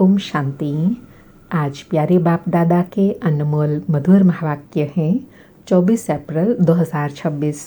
ओम शांति। आज प्यारे बाप दादा के अनमोल मधुर महावाक्य हैं 24 अप्रैल 2026।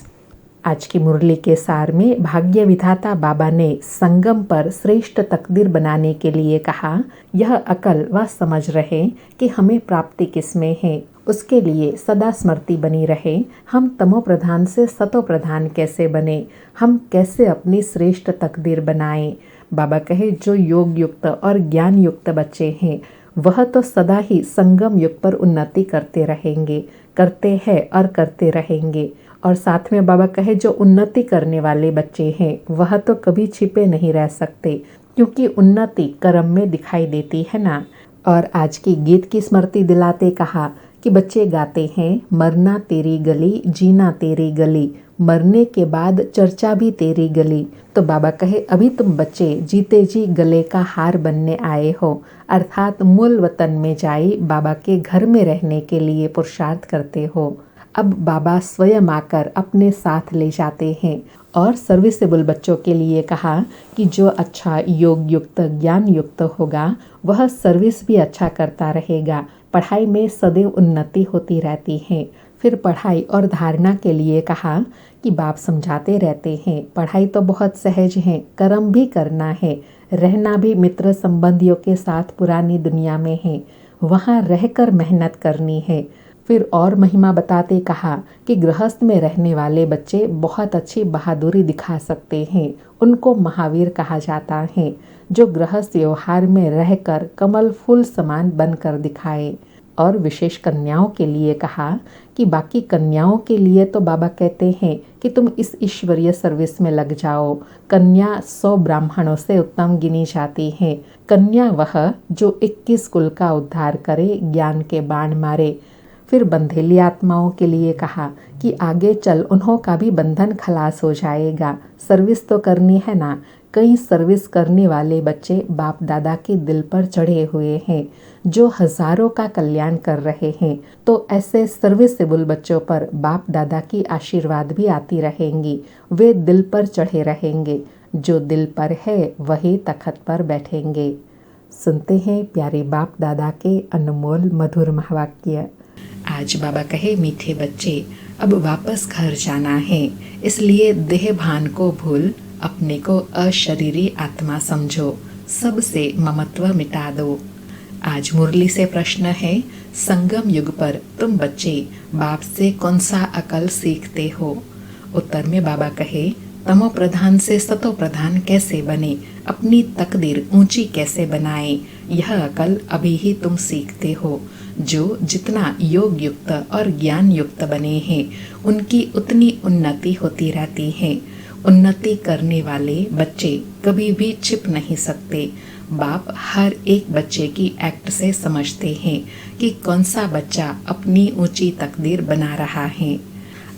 आज की मुरली के सार में भाग्य विधाता बाबा ने संगम पर श्रेष्ठ तकदीर बनाने के लिए कहा, यह अकल व समझ रहे कि हमें प्राप्ति किसमें है, उसके लिए सदा स्मृति बनी रहे। हम तमो प्रधान से सतो प्रधान कैसे बने, हम कैसे अपनी श्रेष्ठ तकदीर बनाएं। बाबा कहे, जो योग युक्त और ज्ञान युक्त बच्चे हैं वह तो सदा ही संगम युग पर उन्नति करते रहेंगे, करते हैं और करते रहेंगे। और साथ में बाबा कहे, जो उन्नति करने वाले बच्चे हैं वह तो कभी छिपे नहीं रह सकते, क्योंकि उन्नति कर्म में दिखाई देती है ना। और आज की गीत की स्मृति दिलाते कहा कि बच्चे गाते हैं, मरना तेरी गली, जीना तेरी गली, मरने के बाद चर्चा भी तेरी गली। तो बाबा कहे, अभी तुम बच्चे जीते जी गले का हार बनने आए हो, अर्थात मूल वतन में जाई बाबा के घर में रहने के लिए पुरुषार्थ करते हो। अब बाबा स्वयं आकर अपने साथ ले जाते हैं। और सर्विसेबल बच्चों के लिए कहा कि जो अच्छा योग युक्त ज्ञान युक्त होगा वह सर्विस भी अच्छा करता रहेगा, पढ़ाई में सदैव उन्नति होती रहती है। फिर पढ़ाई और धारणा के लिए कहा कि बाप समझाते रहते हैं, पढ़ाई तो बहुत सहज है, कर्म भी करना है, रहना भी मित्र संबंधियों के साथ पुरानी दुनिया में है, वहाँ रहकर मेहनत करनी है। फिर और महिमा बताते कहा कि गृहस्थ में रहने वाले बच्चे बहुत अच्छी बहादुरी दिखा सकते हैं, उनको महावीर कहा जाता है, जो गृहस्थ व्यवहार में रहकर कमल फूल समान बनकर दिखाए। और विशेष कन्याओं के लिए कहा कि बाकी कन्याओं के लिए तो बाबा कहते हैं कि तुम इस ईश्वरीय सर्विस में लग जाओ। कन्या 100 ब्राह्मणों से उत्तम गिनी जाती है। कन्या वह जो 21 कुल का उद्धार करे, ज्ञान के बाण मारे। फिर बंधेली आत्माओं के लिए कहा कि आगे चल उन्हों का भी बंधन खलास हो जाएगा, सर्विस तो करनी है ना। कई सर्विस करने वाले बच्चे बाप दादा के दिल पर चढ़े हुए हैं, जो हजारों का कल्याण कर रहे हैं। तो ऐसे सर्विसेबल बच्चों पर बाप दादा की आशीर्वाद भी आती रहेंगी, वे दिल पर चढ़े रहेंगे। जो दिल पर है वही तख्त पर बैठेंगे। सुनते हैं प्यारे बाप दादा के अनमोल मधुर महावाक्य। आज बाबा कहे, मीठे बच्चे अब वापस घर जाना है, इसलिए देह भान को भूल अपने को अशरीरी आत्मा समझो, सबसे ममत्व मिटा दो। आज मुरली से प्रश्न है, संगम युग पर तुम बच्चे बाप से कौन सा अकल सीखते हो। उत्तर में बाबा कहे, तमो प्रधान से सतो प्रधान कैसे बने, अपनी तकदीर ऊंची कैसे बनाए, यह अकल अभी ही तुम सीखते हो। जो जितना योग युक्त और ज्ञान युक्त बने हैं उनकी उतनी उन्नति होती रहती है। उन्नति करने वाले बच्चे कभी भी छिप नहीं सकते। बाप हर एक बच्चे की एक्ट से समझते हैं कि कौन सा बच्चा अपनी ऊंची तकदीर बना रहा है।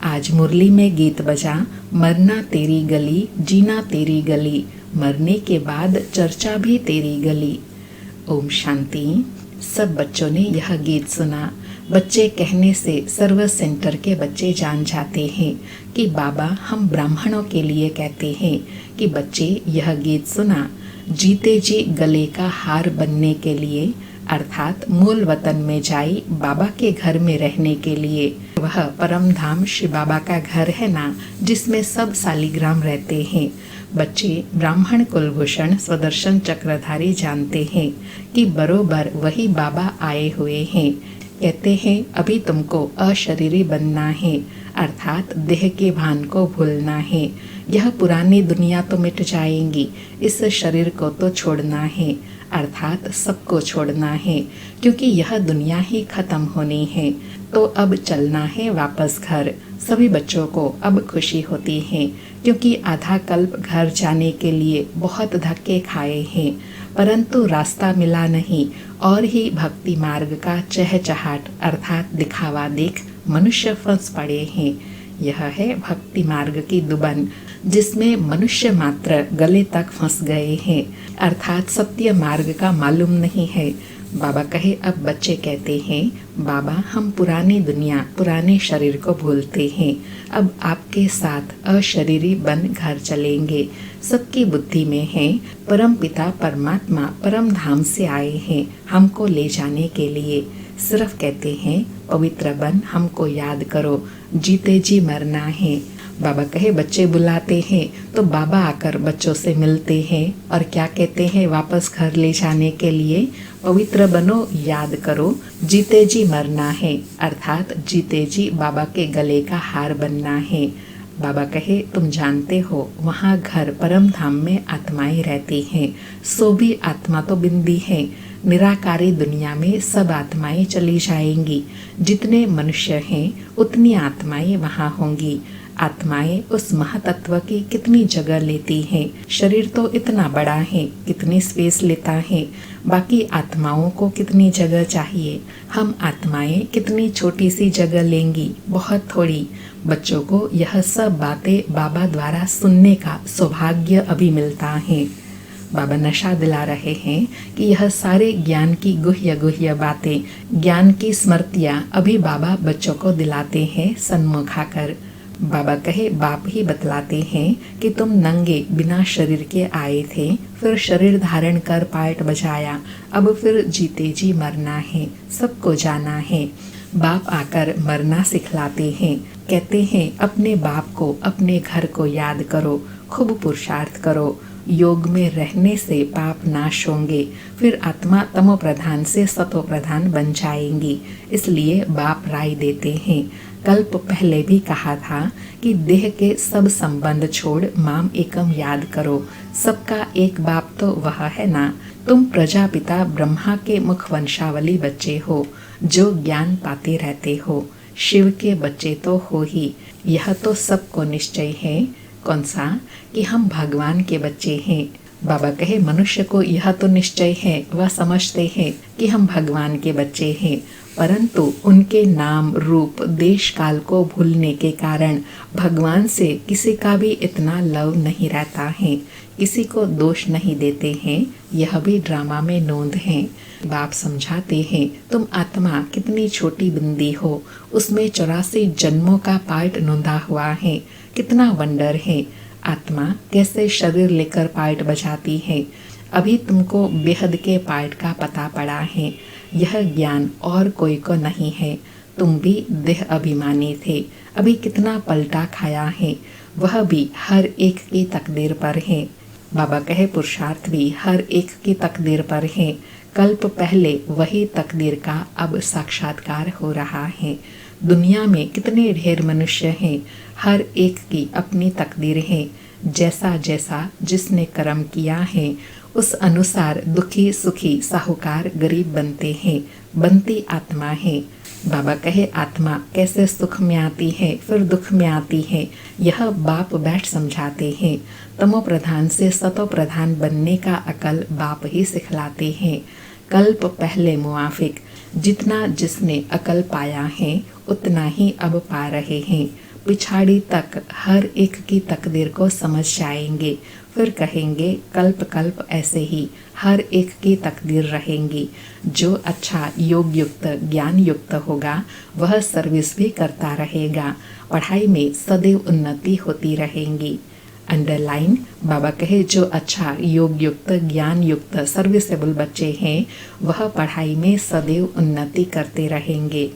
आज मुरली में गीत बजा, मरना तेरी गली, जीना तेरी गली, मरने के बाद चर्चा भी तेरी गली। ओम शांति। सब बच्चों ने यह गीत सुना। बच्चे कहने से सर्व सेंटर के बच्चे जान जाते हैं कि बाबा हम ब्राह्मणों के लिए कहते हैं कि बच्चे यह गीत सुना, जीते जी गले का हार बनने के लिए, अर्थात मूल वतन में जाई बाबा के घर में रहने के लिए। वह परम धाम श्री बाबा का घर है ना, जिसमें सब सालिग्राम रहते हैं। बच्चे ब्राह्मण कुलभूषण स्वदर्शन चक्रधारी जानते हैं कि बरोबर वही बाबा आए हुए हैं। कहते हैं, अभी तुमको अशरीरी बनना है, अर्थात देह के भान को भूलना है। यह पुरानी दुनिया तो मिट जाएंगी, इस शरीर को तो छोड़ना है, अर्थात सबको छोड़ना है, क्योंकि यह दुनिया ही खत्म होनी है। तो अब चलना है वापस घर। सभी बच्चों को अब खुशी होती है, क्योंकि आधा कल्प घर जाने के लिए बहुत धक्के खाए हैं, परंतु रास्ता मिला नहीं और ही भक्ति मार्ग का चहचहाट अर्थात दिखावा देख मनुष्य फंस पड़े हैं। यह है भक्ति मार्ग की दुबन, जिसमें मनुष्य मात्र गले तक फंस गए हैं, अर्थात सत्य मार्ग का मालूम नहीं है। बाबा कहे अब बच्चे कहते हैं, बाबा हम पुरानी दुनिया पुराने शरीर को भूलते हैं, अब आपके साथ अशरीरी बन घर चलेंगे। सबकी बुद्धि में है परम पिता परमात्मा परम धाम से आए हैं हमको ले जाने के लिए। सिर्फ कहते हैं पवित्र बन हमको याद करो, जीते जी मरना है। बाबा कहे बच्चे बुलाते हैं तो बाबा आकर बच्चों से मिलते हैं और क्या कहते हैं वापस घर ले जाने के लिए, पवित्र बनो, याद करो, जीते जी मरना है, अर्थात जीते जी बाबा के गले का हार बनना है। बाबा कहे तुम जानते हो वहाँ घर परम धाम में आत्माएं रहती हैं, सो भी आत्मा तो बिंदी है। निराकारी दुनिया में सब आत्माएं चली जाएंगी, जितने मनुष्य हैं उतनी आत्माएं वहाँ होंगी। आत्माएं उस महातत्व की कितनी जगह लेती हैं, शरीर तो इतना बड़ा है, कितनी स्पेस लेता है, बाकी आत्माओं को कितनी जगह चाहिए। हम आत्माएं कितनी छोटी सी जगह लेंगी, बहुत थोड़ी। बच्चों को यह सब बातें बाबा द्वारा सुनने का सौभाग्य अभी मिलता है। बाबा नशा दिला रहे हैं कि यह सारे ज्ञान की गुह्य गुह्य बातें, ज्ञान की स्मृतियाँ अभी बाबा बच्चों को दिलाते हैं सन्मुख आकर। बाबा कहे बाप ही बतलाते हैं कि तुम नंगे बिना शरीर के आए थे, फिर शरीर धारण कर पार्ट बजाया, अब फिर जीते जी मरना है, सबको जाना है। बाप आकर मरना सिखलाते हैं, कहते हैं अपने बाप को अपने घर को याद करो, खूब पुरुषार्थ करो। योग में रहने से पाप नाश होंगे, फिर आत्मा तमो प्रधान से सतो प्रधान बन जाएंगी। इसलिए बाप राय देते हैं, कल्प पहले भी कहा था कि देह के सब संबंध छोड़ माम एकम याद करो। सबका एक बाप तो वह है ना। तुम प्रजापिता ब्रह्मा के मुख वंशावली बच्चे हो, जो ज्ञान पाते रहते हो। शिव के बच्चे तो हो ही, यह तो सबको निश्चय है। कौन सा? कि हम भगवान के बच्चे हैं। बाबा कहे मनुष्य को यह तो निश्चय है, वह समझते हैं कि हम भगवान के बच्चे हैं, परंतु उनके नाम रूप देश काल को भूलने के कारण भगवान से किसी का भी इतना लव नहीं रहता है, किसी को दोष नहीं देते हैं। यह भी ड्रामा में नोंद है। बाप समझाते हैं तुम आत्मा कितनी छोटी बूंदी हो, उसमें 84 जन्मों का पार्ट नोंदा हुआ है। कितना वंडर है, आत्मा कैसे शरीर लेकर पार्ट बजाती है। अभी तुमको बेहद के पार्ट का पता पड़ा है। यह ज्ञान और कोई को नहीं है। तुम भी देह अभिमानी थे, अभी कितना पलटा खाया है, वह भी हर एक की तकदीर पर है। बाबा कहे पुरुषार्थ भी हर एक की तकदीर पर है। कल्प पहले वही तकदीर का अब साक्षात्कार हो रहा है। दुनिया में कितने ढेर मनुष्य हैं, हर एक की अपनी तकदीर है। जैसा जैसा जिसने कर्म किया है उस अनुसार दुखी सुखी साहूकार गरीब बनते हैं, बनती आत्मा है। बाबा कहे आत्मा कैसे सुख में आती है फिर दुख में आती है, यह बाप बैठ समझाते हैं। तमो प्रधान से सतो प्रधान बनने का अकल बाप ही सिखलाते हैं। कल्प पहले मुआफिक जितना जिसने अकल पाया है उतना ही अब पा रहे हैं। पिछाड़ी तक हर एक की तकदीर को समझ जाएंगे, फिर कहेंगे कल्प कल्प ऐसे ही हर एक की तकदीर रहेंगी। जो अच्छा योग युक्त ज्ञान युक्त होगा वह सर्विस भी करता रहेगा, पढ़ाई में सदैव उन्नति होती रहेंगी। अंडरलाइन बाबा कहे जो अच्छा योग युक्त ज्ञान युक्त सर्विसेबल बच्चे हैं वह पढ़ाई में सदैव उन्नति करते रहेंगे।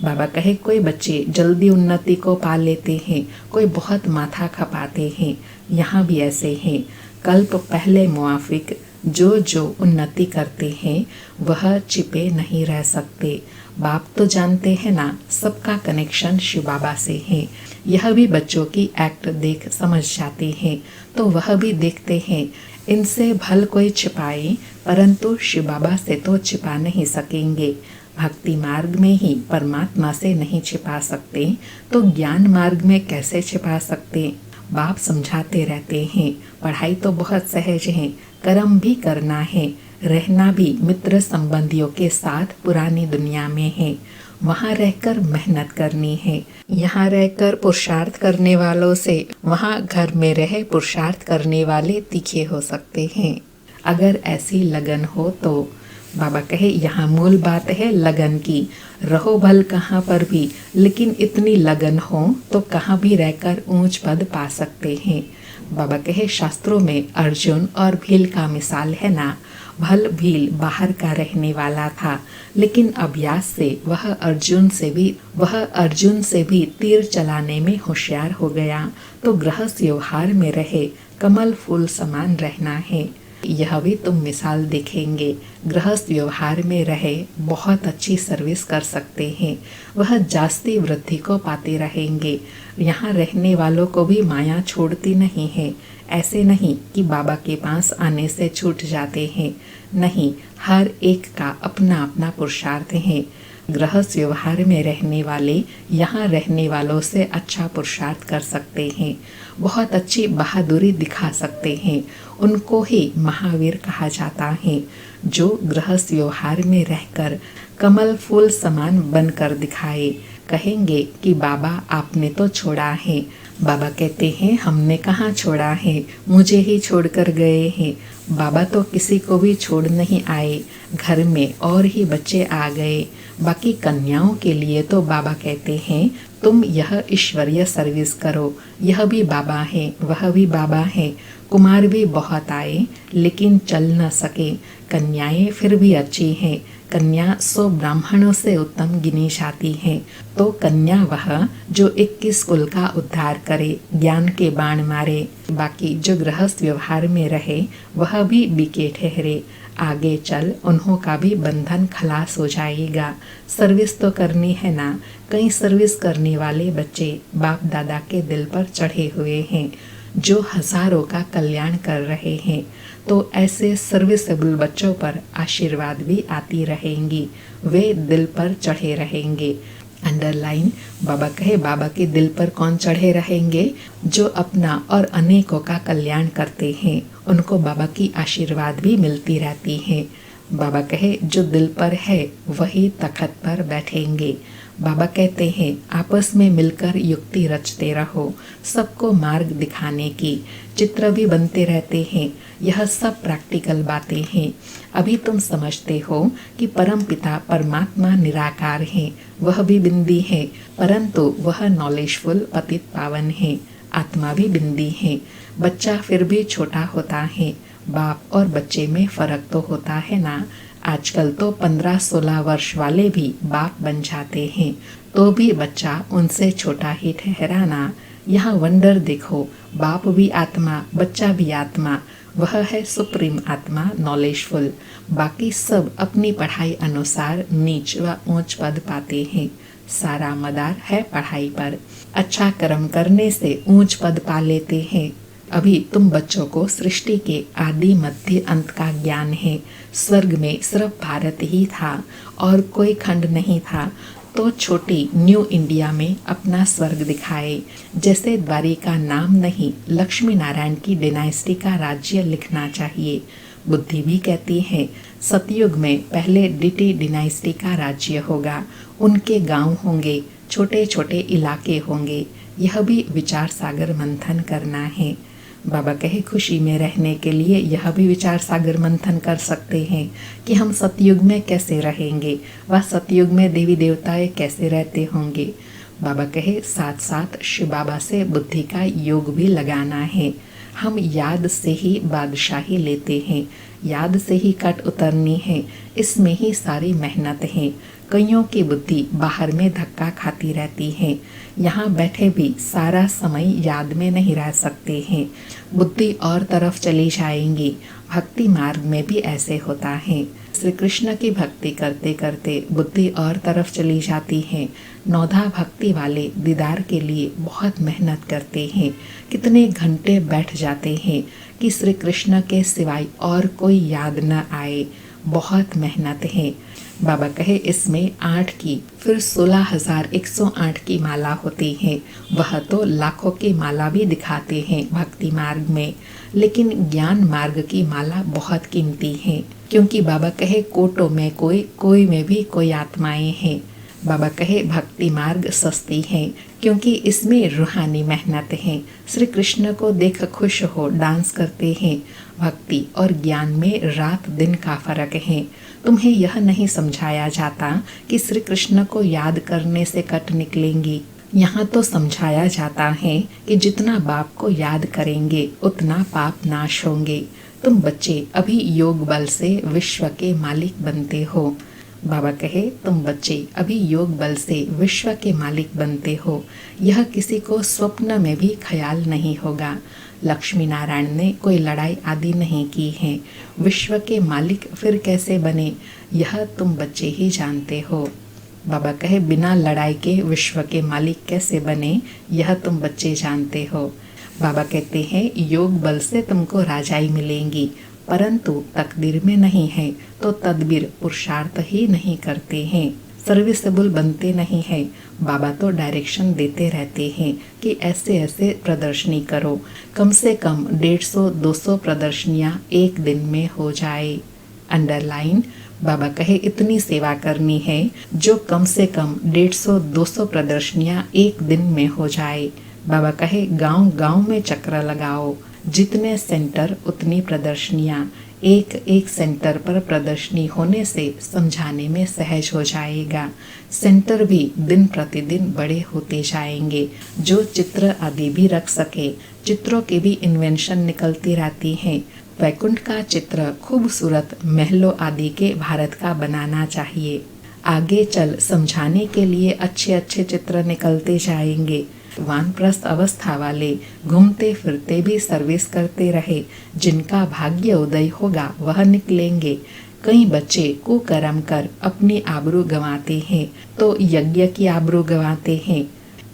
बाबा कहे कोई बच्चे जल्दी उन्नति को पा लेते हैं, कोई बहुत माथा खपाते हैं, यहाँ भी ऐसे हैं। कल्प पहले मुआफिक जो जो उन्नति करते हैं वह छिपे नहीं रह सकते। बाप तो जानते हैं ना, सबका कनेक्शन शिव बाबा से है। यह भी बच्चों की एक्ट देख समझ जाते हैं, तो वह भी देखते हैं इनसे भल कोई छिपाए, परंतु शिव बाबा से तो छिपा नहीं सकेंगे। भक्ति मार्ग में ही परमात्मा से नहीं छिपा सकते, तो ज्ञान मार्ग में कैसे छिपा सकते। बाप समझाते रहते हैं पढ़ाई तो बहुत सहज है, कर्म भी करना है, रहना भी मित्र संबंधियों के साथ पुरानी दुनिया में है। वहाँ रहकर मेहनत करनी है, यहाँ रहकर पुरुषार्थ करने वालों से वहाँ घर में रहे पुरुषार्थ करने वाले तीखे हो सकते हैं। अगर ऐसी लगन हो तो बाबा कहे यहाँ मूल बात है लगन की। रहो भल कहाँ पर भी, लेकिन इतनी लगन हो तो कहाँ भी रहकर ऊंच पद पा सकते हैं। बाबा कहे शास्त्रों में अर्जुन और भील का मिसाल है ना। भल भील बाहर का रहने वाला था, लेकिन अभ्यास से वह अर्जुन से भी तीर चलाने में होशियार हो गया। तो गृहस्थ व्यवहार में रहे कमल फूल समान रहना है। यह भी तुम मिसाल देखेंगे। गृहस्थ व्यवहार में रहे बहुत अच्छी सर्विस कर सकते हैं। वह जास्ती वृद्धि को पाते रहेंगे। यहाँ रहने वालों को भी माया छोड़ती नहीं है। ऐसे नहीं कि बाबा के पास आने से छूट जाते हैं। नहीं, हर एक का अपना अपना पुरुषार्थ है। गृहस्थ व्यवहार में रहने वाले यहाँ रहने वालों से अच्छा पुरुषार्थ कर सकते हैं। बहुत अच्छी बहादुरी दिखा सकते हैं। उनको ही महावीर कहा जाता है, जो गृहस्थ व्यवहार में रहकर कमल फूल समान बनकर दिखाए। कहेंगे कि बाबा आपने तो छोड़ा है। बाबा कहते हैं हमने कहाँ छोड़ा है, मुझे ही छोड़कर गए हैं। बाबा तो किसी को भी छोड़ नहीं आए। घर में और ही बच्चे आ गए। बाकी कन्याओं के लिए तो बाबा कहते हैं तुम यह ईश्वरीय सर्विस करो। यह भी बाबा है, वह भी बाबा है। कुमार भी बहुत आए, लेकिन चल न सके। कन्याएं फिर भी अच्छी हैं। कन्या 100 ब्राह्मणों से उत्तम गिनी जाती है। तो कन्या वह जो 21 कुल का उद्धार करे, ज्ञान के बाण मारे। बाकी जो गृहस्थ व्यवहार में रहे वह भी बीके ठहरे। आगे चल उन्हों का भी बंधन खलास हो जाएगा। सर्विस तो करनी है ना। कई सर्विस करने वाले बच्चे बाप दादा के दिल पर चढ़े हुए हैं, जो हजारों का कल्याण कर रहे हैं। तो ऐसे सर्विसेबल बच्चों पर आशीर्वाद भी आती रहेंगी। वे दिल पर चढ़े रहेंगे। अंडरलाइन, बाबा कहे बाबा के दिल पर कौन चढ़े रहेंगे? जो अपना और अनेकों का कल्याण करते हैं, उनको बाबा की आशीर्वाद भी मिलती रहती है। बाबा कहे जो दिल पर है वही तखत पर बैठेंगे। बाबा कहते हैं आपस में मिलकर युक्ति रचते रहो, सबको मार्ग दिखाने की। चित्र भी बनते रहते हैं। यह सब प्रैक्टिकल बातें हैं। अभी तुम समझते हो कि परम पिता परमात्मा निराकार है, वह भी बिंदी है, परंतु वह नॉलेजफुल पतित पावन है। आत्मा भी बिंदी है। बच्चा फिर भी छोटा होता है। बाप और बच्चे में फर्क तो होता है ना। आजकल तो 15-16 वर्ष वाले भी बाप बन जाते हैं, तो भी बच्चा उनसे छोटा ही ठहराना। यहाँ वंडर देखो, बाप भी आत्मा, बच्चा भी आत्मा। वह है सुप्रीम आत्मा, नॉलेजफुल। बाकी सब अपनी पढ़ाई अनुसार नीच व ऊंच पद पाते हैं। सारा मदार है पढ़ाई पर। अच्छा कर्म करने से ऊंच पद पा लेते हैं। अभी तुम बच्चों को सृष्टि के आदि मध्य अंत का ज्ञान है। स्वर्ग में सिर्फ भारत ही था और कोई खंड नहीं था। तो छोटी न्यू इंडिया में अपना स्वर्ग दिखाए। जैसे द्वारिका नाम नहीं, लक्ष्मी नारायण की डिनाइस्टी का राज्य लिखना चाहिए। बुद्धि भी कहती है सतयुग में पहले डीटी डिनाइस्टी का राज्य होगा। उनके गांव होंगे, छोटे छोटे इलाके होंगे। यह भी विचार सागर मंथन करना है। बाबा कहे खुशी में रहने के लिए यह भी विचार सागर मंथन कर सकते हैं कि हम सतयुग में कैसे रहेंगे, वह सतयुग में देवी देवताएं कैसे रहते होंगे। बाबा कहे साथ साथ शिव बाबा से बुद्धि का योग भी लगाना है। हम याद से ही बादशाही लेते हैं, याद से ही कट उतरनी है। इसमें ही सारी मेहनत है। कईयों की बुद्धि बाहर में धक्का खाती रहती है। यहाँ बैठे भी सारा समय याद में नहीं रह सकते हैं। बुद्धि और तरफ चली जाएंगी। भक्ति मार्ग में भी ऐसे होता है। श्री कृष्ण की भक्ति करते करते बुद्धि और तरफ चली जाती है। नौधा भक्ति वाले दीदार के लिए बहुत मेहनत करते हैं। कितने घंटे बैठ जाते हैं कि श्री कृष्ण के सिवाय और कोई याद न आए। बहुत मेहनत है। बाबा कहे इसमें 8 की फिर 16,108 की माला होती है। वह तो लाखों की माला भी दिखाते हैं भक्ति मार्ग में, लेकिन ज्ञान मार्ग की माला बहुत कीमती है। क्योंकि बाबा कहे कोटों में कोई में भी कोई आत्माएं हैं। बाबा कहे भक्ति मार्ग सस्ती है, क्योंकि इसमें रूहानी मेहनत है। श्री कृष्ण को देख खुश हो डांस करते हैं। भक्ति और ज्ञान में रात दिन का फर्क है। तुम्हें यह नहीं समझाया जाता कि श्री कृष्ण को याद करने से कट निकलेंगी। यहाँ तो समझाया जाता है कि जितना बाप को याद करेंगे उतना पाप नाश होंगे। तुम बच्चे अभी योग बल से विश्व के मालिक बनते हो। बाबा कहे, तुम बच्चे अभी योग बल से विश्व के मालिक बनते हो। यह किसी को स्वप्न में भी ख्याल नहीं होगा। लक्ष्मी नारायण ने कोई लड़ाई आदि नहीं की है। विश्व के मालिक फिर कैसे बने, यह तुम बच्चे ही जानते हो। बाबा कहे, बिना लड़ाई के विश्व के मालिक कैसे बने, यह तुम बच्चे जानते हो। बाबा कहते हैं, योग बल से तुमको राजाई मिलेंगी, परंतु तकदीर में नहीं है तो तदबीर पुरुषार्थ ही नहीं करते हैं, सर्विसेबल बनते नहीं हैं। बाबा तो डायरेक्शन देते रहते हैं कि ऐसे ऐसे प्रदर्शनी करो, कम से कम 150-200 प्रदर्शनियाँ एक दिन में हो जाए। अंडरलाइन, बाबा कहे इतनी सेवा करनी है जो कम से कम 150-200 प्रदर्शनियाँ एक दिन में हो जाए। बाबा कहे गांव गांव में चक्र लगाओ, जितने सेंटर उतनी प्रदर्शनियाँ। एक एक सेंटर पर प्रदर्शनी होने से समझाने में सहज हो जाएगा। सेंटर भी दिन प्रतिदिन बड़े होते जाएंगे। जो चित्र आदि भी रख सके, चित्रों की भी इन्वेंशन निकलती रहती हैं। वैकुंठ का चित्र खूबसूरत महलों आदि के भारत का बनाना चाहिए। आगे चल समझाने के लिए अच्छे अच्छे चित्र निकलते जाएंगे। वानप्रस्थ अवस्था वाले घूमते फिरते भी सर्विस करते रहे, जिनका भाग्य उदय होगा वह निकलेंगे। कई बच्चे कुकर्म कर अपनी आबरू गंवाते हैं तो यज्ञ की आबरू गंवाते हैं।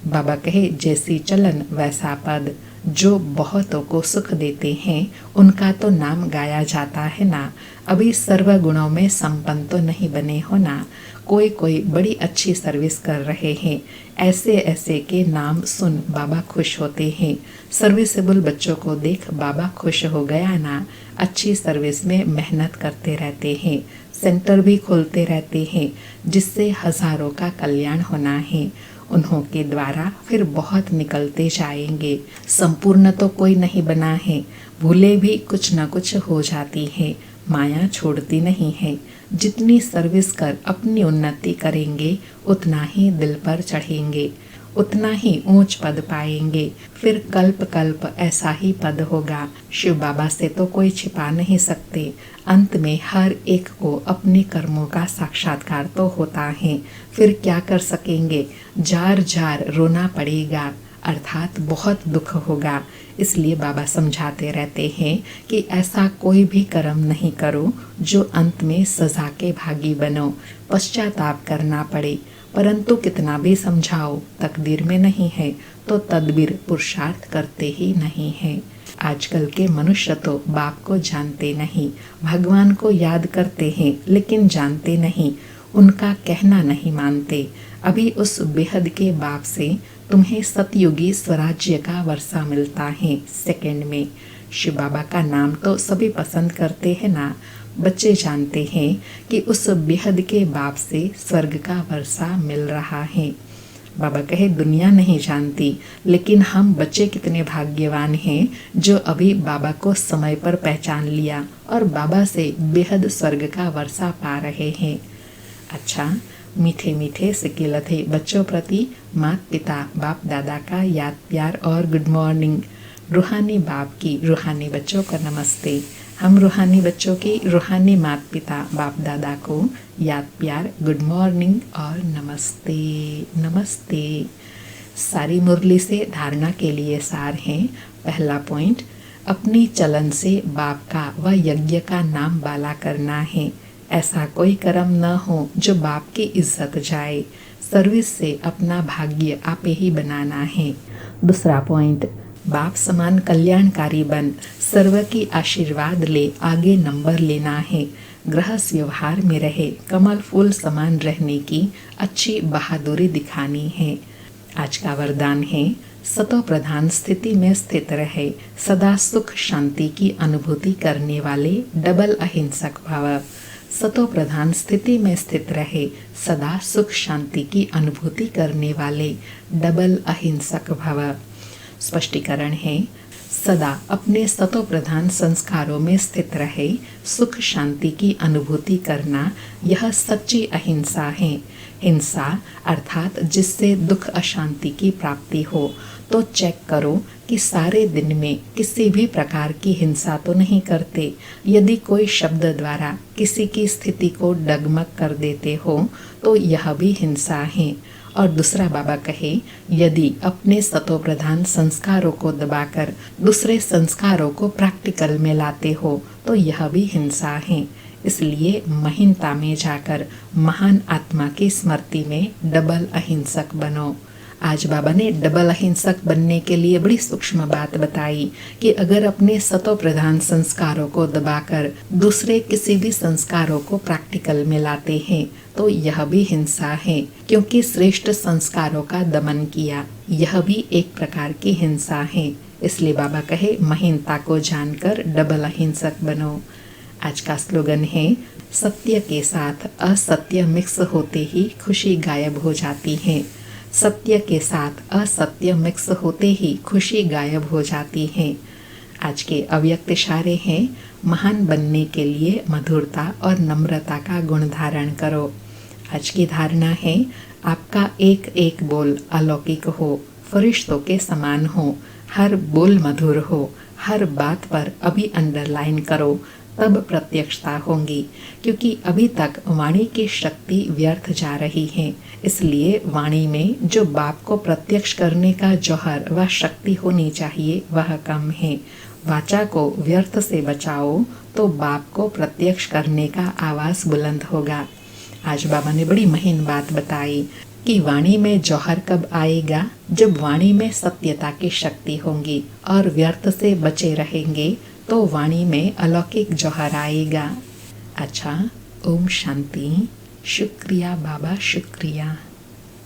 बाबा कहे, जैसी चलन वैसा पद। जो बहुतों को सुख देते हैं उनका तो नाम गाया जाता है ना। अभी सर्व गुणों में संपन्न तो नहीं बने हो ना। कोई कोई बड़ी अच्छी सर्विस कर रहे हैं, ऐसे ऐसे के नाम सुन बाबा खुश होते हैं। सर्विसेबल बच्चों को देख बाबा खुश हो गया ना। अच्छी सर्विस में मेहनत करते रहते हैं, सेंटर भी खोलते रहते हैं, जिससे हजारों का कल्याण होना है। उन्हों के द्वारा फिर बहुत निकलते जाएंगे। संपूर्ण तो कोई नहीं बना है, भूले भी कुछ न कुछ हो जाती है। माया छोड़ती नहीं है। जितनी सर्विस कर अपनी उन्नति करेंगे उतना ही दिल पर चढ़ेंगे, उतना ही ऊंच पद पाएंगे। फिर कल्प कल्प ऐसा ही पद होगा। शिव बाबा से तो कोई छिपा नहीं सकते। अंत में हर एक को अपने कर्मों का साक्षात्कार तो होता है। फिर क्या कर सकेंगे, जार जार रोना पड़ेगा, अर्थात बहुत दुख होगा। इसलिए बाबा समझाते रहते हैं कि ऐसा कोई भी कर्म नहीं करो जो अंत में सजा के भागी बनो, पश्चाताप करना पड़े। परंतु कितना भी समझाओ, तकदीर में नहीं है तो तदबीर पुरुषार्थ करते ही नहीं है। आजकल के मनुष्य तो बाप को जानते नहीं, भगवान को याद करते हैं लेकिन जानते नहीं, उनका कहना नहीं मानते। अभी उस बेहद के बाप से तुम्हें सतयुगी स्वराज्य का वर्षा मिलता है सेकंड में। शिव बाबा का नाम तो सभी पसंद करते हैं ना। बच्चे जानते हैं कि उस बेहद के बाप से स्वर्ग का वर्षा मिल रहा है। बाबा कहे, दुनिया नहीं जानती, लेकिन हम बच्चे कितने भाग्यवान हैं जो अभी बाबा को समय पर पहचान लिया और बाबा से बेहद स्वर्ग का वर्षा पा रहे हैं। अच्छा, मीठे मीठे सिकिलथे बच्चों प्रति माता पिता बाप दादा का याद प्यार और गुड मॉर्निंग। रूहानी बाप की रूहानी बच्चों का नमस्ते। हम रूहानी बच्चों की रूहानी माता पिता बाप दादा को याद प्यार गुड मॉर्निंग और नमस्ते नमस्ते। सारी मुरली से धारणा के लिए सार हैं। पहला पॉइंट, अपनी चलन से बाप का व यज्ञ का नाम बाला करना है। ऐसा कोई कर्म न हो जो बाप की इज्जत जाए। सर्विस से अपना भाग्य आप ही बनाना है। दूसरा पॉइंट, बाप समान कल्याणकारी बन सर्व की आशीर्वाद ले आगे नंबर लेना है। गृहस्थ व्यवहार में रहे कमल फूल समान रहने की अच्छी बहादुरी दिखानी है। आज का वरदान है, सतो प्रधान स्थिति में स्थित रहे, सदा सुख शांति की अनुभूति करने वाले डबल अहिंसक भव। सतो प्रधान स्थिति में स्थित रहे, सदा सुख शांति की अनुभूति करने वाले डबल अहिंसक भव। स्पष्टीकरण है, सदा अपने सतोप्रधान संस्कारों में स्थित रहे, सुख शांति की अनुभूति करना, यह सच्ची अहिंसा है। हिंसा अर्थात जिससे दुख अशांति की प्राप्ति हो। तो चेक करो कि सारे दिन में किसी भी प्रकार की हिंसा तो नहीं करते। यदि कोई शब्द द्वारा किसी की स्थिति को डगमग कर देते हो तो यह भी हिंसा है। और दूसरा बाबा कहे, यदि अपने सतोप्रधान संस्कारों को दबाकर दूसरे संस्कारों को प्रैक्टिकल में लाते हो तो यह भी हिंसा है। इसलिए महीनता में जाकर महान आत्मा की स्मृति में डबल अहिंसक बनो। आज बाबा ने डबल अहिंसक बनने के लिए बड़ी सूक्ष्म बात बताई कि अगर अपने सतोप्रधान संस्कारों को दबाकर दूसरे किसी भी संस्कारों को प्रैक्टिकल में लाते हैं तो यह भी हिंसा है, क्योंकि श्रेष्ठ संस्कारों का दमन किया, यह भी एक प्रकार की हिंसा है। इसलिए बाबा कहे, महीनता को जानकर डबल अहिंसक बनो। आज का स्लोगन है, सत्य के साथ असत्य मिक्स होते ही खुशी गायब हो जाती है। सत्य के साथ असत्य मिक्स होते ही खुशी गायब हो जाती है। आज के अव्यक्त इशारे हैं, महान बनने के लिए मधुरता और नम्रता का गुण धारण करो। आज की धारणा है, आपका एक एक बोल अलौकिक हो, फरिश्तों के समान हो, हर बोल मधुर हो, हर बात पर अभी अंडरलाइन करो, तब प्रत्यक्षता होंगी। क्योंकि अभी तक वाणी की शक्ति व्यर्थ जा रही है। इसलिए वाणी में जो बाप को प्रत्यक्ष करने का जौहर व शक्ति होनी चाहिए वह कम है। वाचा को व्यर्थ से बचाओ तो बाप को प्रत्यक्ष करने का आवाज बुलंद होगा। आज बाबा ने बड़ी महीन बात बताई कि वाणी में जौहर कब आएगा, जब वाणी में सत्यता की शक्ति होंगी और व्यर्थ से बचे रहेंगे तो वाणी में अलौकिक जौहर आएगा। अच्छा, ओम शांति। शुक्रिया बाबा, शुक्रिया।